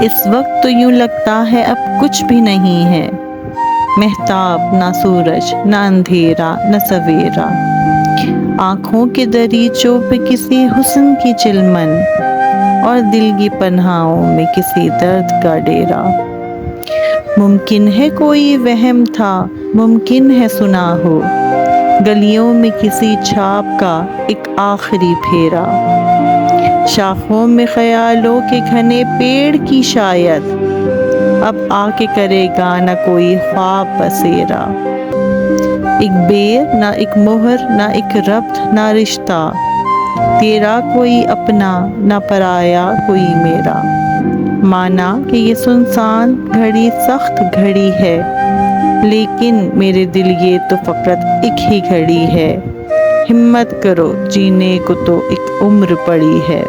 اس وقت تو یوں لگتا ہے اب کچھ بھی نہیں ہے، مہتاب نہ سورج نہ اندھیرا نہ سویرا، آنکھوں کے دریچوں پہ کسی حسن کی چلمن، اور دل کی پناہوں میں کسی درد کا ڈیرا۔ ممکن ہے کوئی وہم تھا، ممکن ہے سنا ہو، گلیوں میں کسی چھاپ کا ایک آخری پھیرا، شاخوں میں خیالوں کے گھنے پیڑ کی شاید اب آ کے کرے گا نہ کوئی خواب بسیرا۔ ایک بیر نہ ایک مہر نہ ایک ربط نہ رشتہ، تیرا کوئی اپنا نہ پرایا کوئی میرا، مانا کہ یہ سنسان گھڑی سخت گھڑی ہے، لیکن میرے دل یہ تو فقط ایک ہی گھڑی ہے، ہمت کرو جینے کو تو ایک عمر پڑی ہے۔